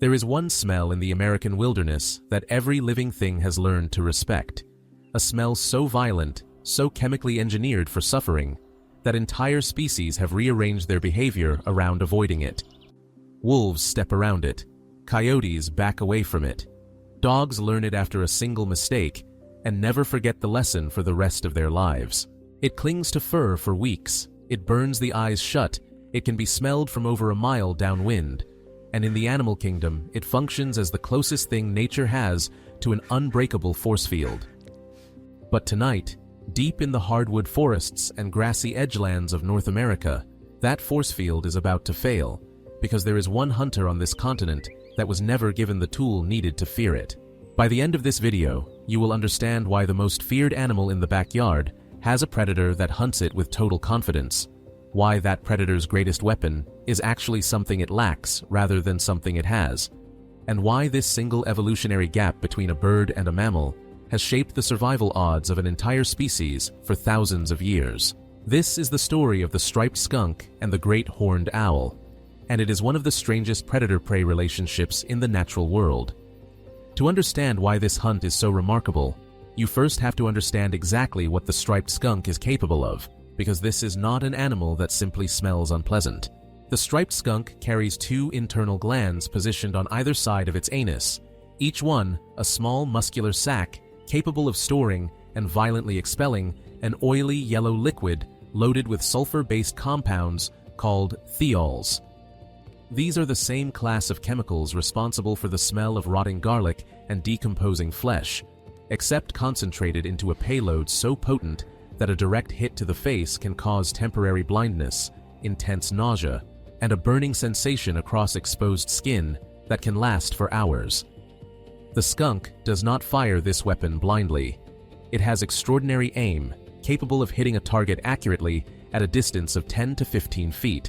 There is one smell in the American wilderness that every living thing has learned to respect. A smell so violent, so chemically engineered for suffering, that entire species have rearranged their behavior around avoiding it. Wolves step around it. Coyotes back away from it. Dogs learn it after a single mistake and never forget the lesson for the rest of their lives. It clings to fur for weeks. It burns the eyes shut. It can be smelled from over a mile downwind. And in the animal kingdom, it functions as the closest thing nature has to an unbreakable force field. But tonight, deep in the hardwood forests and grassy edgelands of North America, that force field is about to fail, because there is one hunter on this continent that was never given the tool needed to fear it. By the end of this video, you will understand why the most feared animal in the backyard has a predator that hunts it with total confidence, why that predator's greatest weapon is actually something it lacks rather than something it has, and why this single evolutionary gap between a bird and a mammal has shaped the survival odds of an entire species for thousands of years. This is the story of the striped skunk and the great horned owl, and it is one of the strangest predator-prey relationships in the natural world. To understand why this hunt is so remarkable, you first have to understand exactly what the striped skunk is capable of, because this is not an animal that simply smells unpleasant. The striped skunk carries two internal glands positioned on either side of its anus, each one a small muscular sac capable of storing and violently expelling an oily yellow liquid loaded with sulfur-based compounds called thiols. These are the same class of chemicals responsible for the smell of rotting garlic and decomposing flesh, except concentrated into a payload so potent that a direct hit to the face can cause temporary blindness, intense nausea, and a burning sensation across exposed skin that can last for hours. The skunk does not fire this weapon blindly. It has extraordinary aim, capable of hitting a target accurately at a distance of 10 to 15 feet,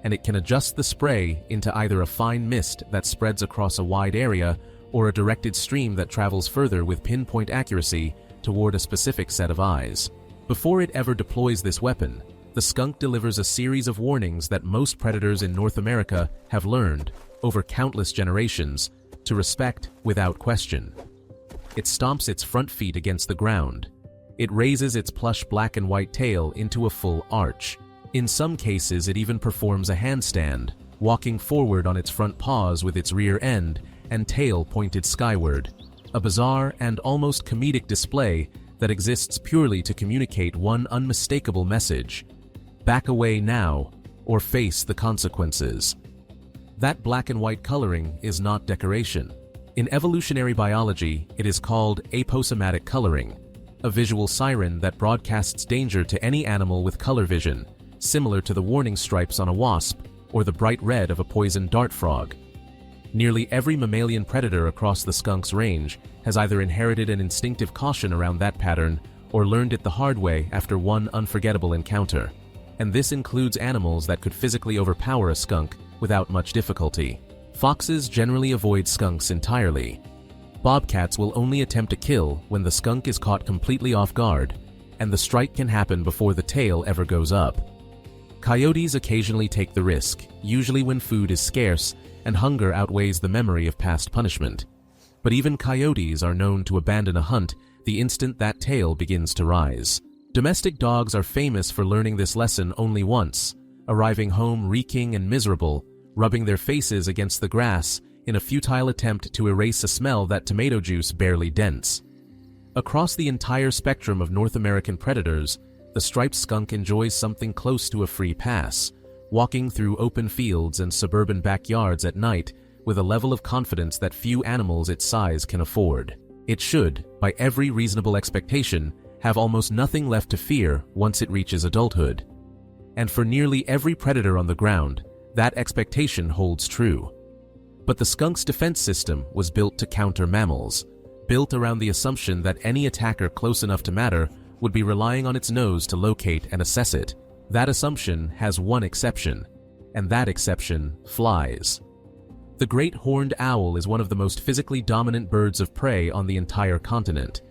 and it can adjust the spray into either a fine mist that spreads across a wide area or a directed stream that travels further with pinpoint accuracy toward a specific set of eyes. Before it ever deploys this weapon, the skunk delivers a series of warnings that most predators in North America have learned, over countless generations, to respect without question. It stomps its front feet against the ground. It raises its plush black and white tail into a full arch. In some cases, it even performs a handstand, walking forward on its front paws with its rear end and tail pointed skyward, a bizarre and almost comedic display that exists purely to communicate one unmistakable message: back away now, or face the consequences. That black and white coloring is not decoration. In evolutionary biology, it is called aposematic coloring, a visual siren that broadcasts danger to any animal with color vision, similar to the warning stripes on a wasp or the bright red of a poisoned dart frog. Nearly every mammalian predator across the skunk's range has either inherited an instinctive caution around that pattern or learned it the hard way after one unforgettable encounter. And this includes animals that could physically overpower a skunk without much difficulty. Foxes generally avoid skunks entirely. Bobcats will only attempt to kill when the skunk is caught completely off guard, and the strike can happen before the tail ever goes up. Coyotes occasionally take the risk, usually when food is scarce and hunger outweighs the memory of past punishment. But even coyotes are known to abandon a hunt the instant that tail begins to rise. Domestic dogs are famous for learning this lesson only once, arriving home reeking and miserable, rubbing their faces against the grass in a futile attempt to erase a smell that tomato juice barely dents. Across the entire spectrum of North American predators, the striped skunk enjoys something close to a free pass, walking through open fields and suburban backyards at night with a level of confidence that few animals its size can afford. It should, by every reasonable expectation, have almost nothing left to fear once it reaches adulthood. And for nearly every predator on the ground, that expectation holds true. But the skunk's defense system was built to counter mammals, built around the assumption that any attacker close enough to matter would be relying on its nose to locate and assess it. That assumption has one exception, and that exception flies. The great horned owl is one of the most physically dominant birds of prey on the entire continent,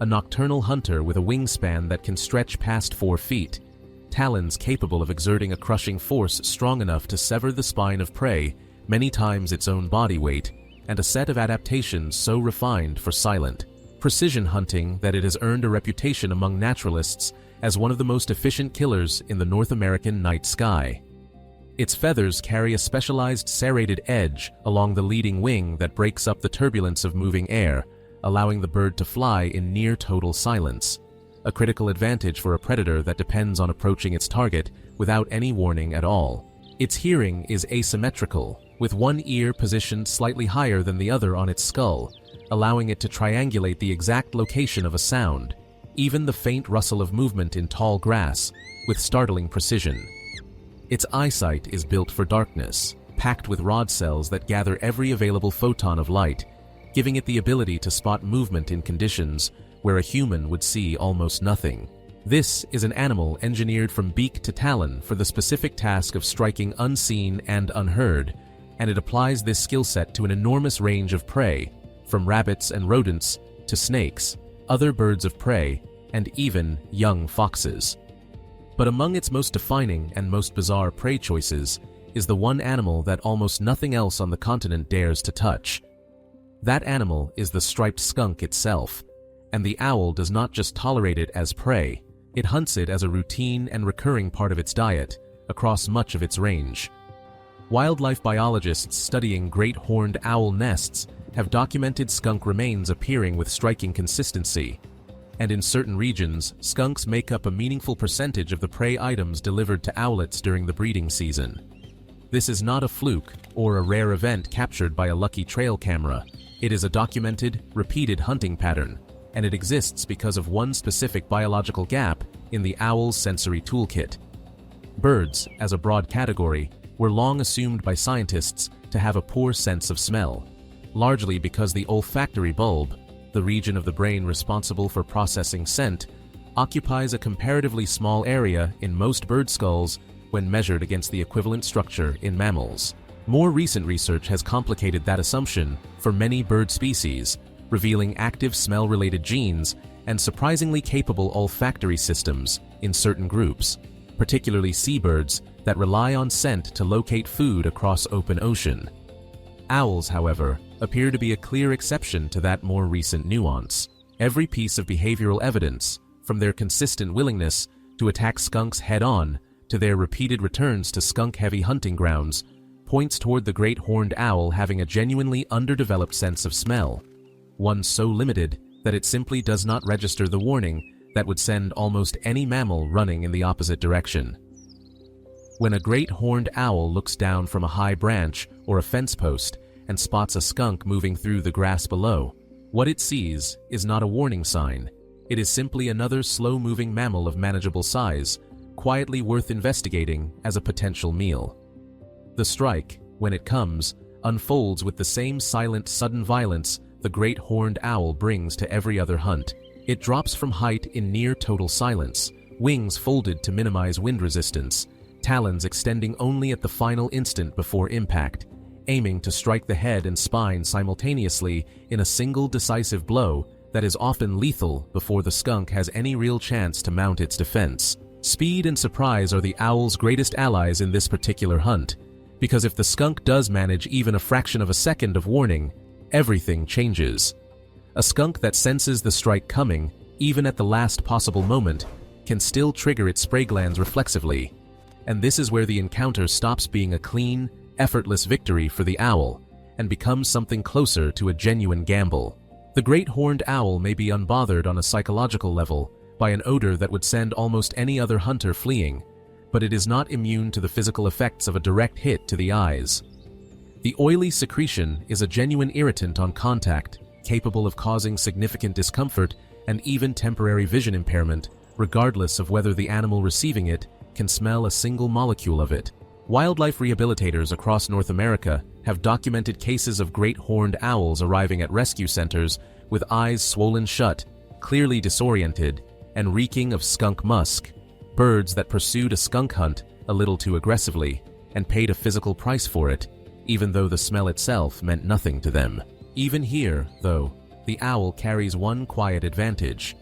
a nocturnal hunter with a wingspan that can stretch past 4 feet, talons capable of exerting a crushing force strong enough to sever the spine of prey many times its own body weight, and a set of adaptations so refined for silent precision hunting that it has earned a reputation among naturalists as one of the most efficient killers in the North American night sky. Its feathers carry a specialized serrated edge along the leading wing that breaks up the turbulence of moving air, allowing the bird to fly in near total silence, a critical advantage for a predator that depends on approaching its target without any warning at all. Its hearing is asymmetrical, with one ear positioned slightly higher than the other on its skull, allowing it to triangulate the exact location of a sound, even the faint rustle of movement in tall grass, with startling precision. Its eyesight is built for darkness, packed with rod cells that gather every available photon of light, giving it the ability to spot movement in conditions where a human would see almost nothing. This is an animal engineered from beak to talon for the specific task of striking unseen and unheard, and it applies this skill set to an enormous range of prey, from rabbits and rodents to snakes, other birds of prey, and even young foxes. But among its most defining and most bizarre prey choices is the one animal that almost nothing else on the continent dares to touch. That animal is the striped skunk itself, and the owl does not just tolerate it as prey, it hunts it as a routine and recurring part of its diet across much of its range. Wildlife biologists studying great horned owl nests have documented skunk remains appearing with striking consistency, and in certain regions, skunks make up a meaningful percentage of the prey items delivered to owlets during the breeding season. This is not a fluke or a rare event captured by a lucky trail camera. It is a documented, repeated hunting pattern, and it exists because of one specific biological gap in the owl's sensory toolkit. Birds, as a broad category, were long assumed by scientists to have a poor sense of smell, largely because the olfactory bulb, the region of the brain responsible for processing scent, occupies a comparatively small area in most bird skulls when measured against the equivalent structure in mammals. More recent research has complicated that assumption for many bird species, revealing active smell-related genes and surprisingly capable olfactory systems in certain groups, particularly seabirds that rely on scent to locate food across open ocean. Owls, however, appear to be a clear exception to that more recent nuance. Every piece of behavioral evidence, from their consistent willingness to attack skunks head-on to their repeated returns to skunk-heavy hunting grounds, points toward the great horned owl having a genuinely underdeveloped sense of smell, one so limited that it simply does not register the warning that would send almost any mammal running in the opposite direction. When a great horned owl looks down from a high branch or a fence post and spots a skunk moving through the grass below, what it sees is not a warning sign. It is simply another slow-moving mammal of manageable size, quietly worth investigating as a potential meal. The strike, when it comes, unfolds with the same silent, sudden violence the great horned owl brings to every other hunt. It drops from height in near total silence, wings folded to minimize wind resistance, talons extending only at the final instant before impact, aiming to strike the head and spine simultaneously in a single decisive blow that is often lethal before the skunk has any real chance to mount its defense. Speed and surprise are the owl's greatest allies in this particular hunt, because if the skunk does manage even a fraction of a second of warning, everything changes. A skunk that senses the strike coming, even at the last possible moment, can still trigger its spray glands reflexively, and this is where the encounter stops being a clean, effortless victory for the owl and becomes something closer to a genuine gamble. The great horned owl may be unbothered on a psychological level by an odor that would send almost any other hunter fleeing, but it is not immune to the physical effects of a direct hit to the eyes. The oily secretion is a genuine irritant on contact, capable of causing significant discomfort and even temporary vision impairment, regardless of whether the animal receiving it can smell a single molecule of it. Wildlife rehabilitators across North America have documented cases of great horned owls arriving at rescue centers with eyes swollen shut, clearly disoriented, and reeking of skunk musk, birds that pursued a skunk hunt a little too aggressively and paid a physical price for it, even though the smell itself meant nothing to them. Even here, though, the owl carries one quiet advantage.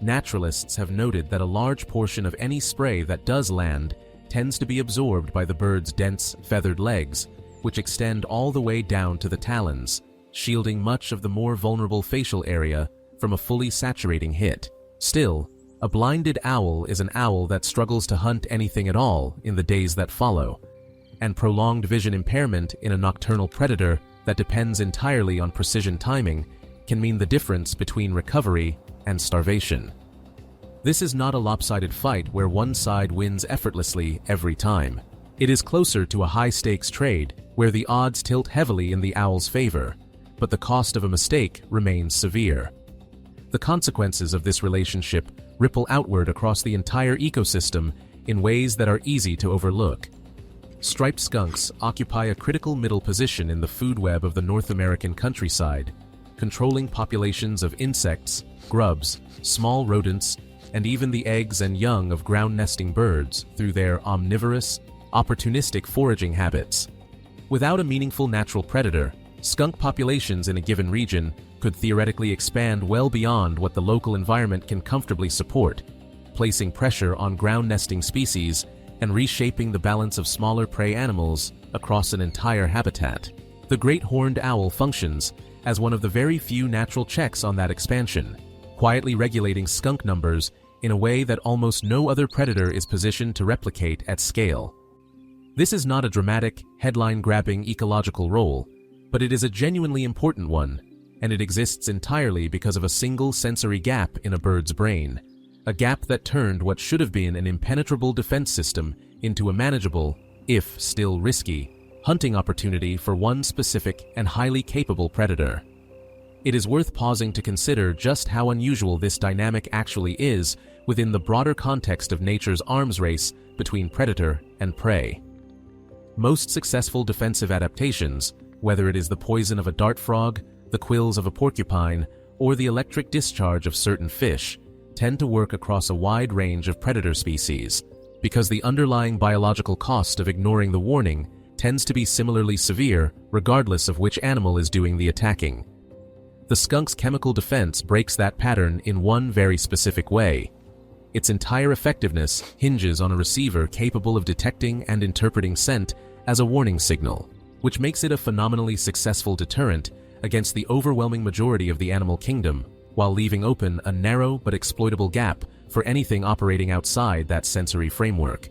Naturalists have noted that a large portion of any spray that does land tends to be absorbed by the bird's dense, feathered legs, which extend all the way down to the talons, shielding much of the more vulnerable facial area from a fully saturating hit. Still, a blinded owl is an owl that struggles to hunt anything at all in the days that follow, and prolonged vision impairment in a nocturnal predator that depends entirely on precision timing can mean the difference between recovery and starvation. This is not a lopsided fight where one side wins effortlessly every time. It is closer to a high-stakes trade where the odds tilt heavily in the owl's favor, but the cost of a mistake remains severe. The consequences of this relationship ripple outward across the entire ecosystem in ways that are easy to overlook. Striped skunks occupy a critical middle position in the food web of the North American countryside, controlling populations of insects, grubs, small rodents, and even the eggs and young of ground-nesting birds through their omnivorous, opportunistic foraging habits. Without a meaningful natural predator, skunk populations in a given region could theoretically expand well beyond what the local environment can comfortably support, placing pressure on ground-nesting species and reshaping the balance of smaller prey animals across an entire habitat. The great horned owl functions as one of the very few natural checks on that expansion, quietly regulating skunk numbers in a way that almost no other predator is positioned to replicate at scale. This is not a dramatic, headline-grabbing ecological role, but it is a genuinely important one, and it exists entirely because of a single sensory gap in a bird's brain, a gap that turned what should have been an impenetrable defense system into a manageable, if still risky, hunting opportunity for one specific and highly capable predator. It is worth pausing to consider just how unusual this dynamic actually is within the broader context of nature's arms race between predator and prey. Most successful defensive adaptations, whether it is the poison of a dart frog, the quills of a porcupine, or the electric discharge of certain fish, tend to work across a wide range of predator species, because the underlying biological cost of ignoring the warning tends to be similarly severe regardless of which animal is doing the attacking. The skunk's chemical defense breaks that pattern in one very specific way. Its entire effectiveness hinges on a receiver capable of detecting and interpreting scent as a warning signal, which makes it a phenomenally successful deterrent against the overwhelming majority of the animal kingdom, while leaving open a narrow but exploitable gap for anything operating outside that sensory framework.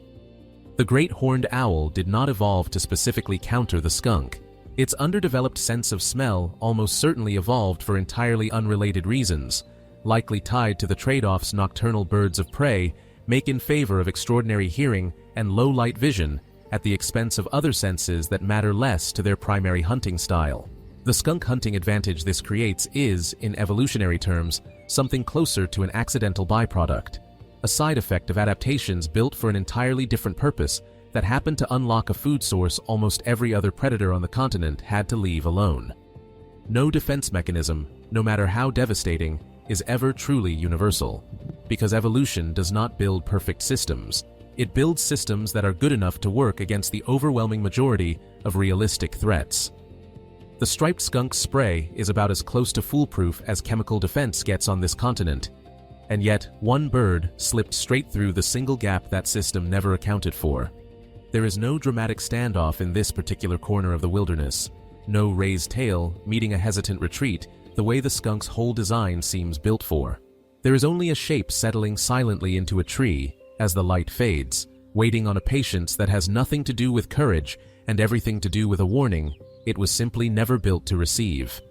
The great horned owl did not evolve to specifically counter the skunk. Its underdeveloped sense of smell almost certainly evolved for entirely unrelated reasons, likely tied to the trade-offs nocturnal birds of prey make in favor of extraordinary hearing and low-light vision at the expense of other senses that matter less to their primary hunting style. The skunk hunting advantage this creates is, in evolutionary terms, something closer to an accidental byproduct, a side effect of adaptations built for an entirely different purpose that happened to unlock a food source almost every other predator on the continent had to leave alone. No defense mechanism, no matter how devastating, is ever truly universal, because evolution does not build perfect systems. It builds systems that are good enough to work against the overwhelming majority of realistic threats. The striped skunk spray is about as close to foolproof as chemical defense gets on this continent, and yet one bird slipped straight through the single gap that system never accounted for. There is no dramatic standoff in this particular corner of the wilderness, no raised tail meeting a hesitant retreat the way the skunk's whole design seems built for. There is only a shape settling silently into a tree as the light fades, waiting on a patience that has nothing to do with courage and everything to do with a warning it was simply never built to receive.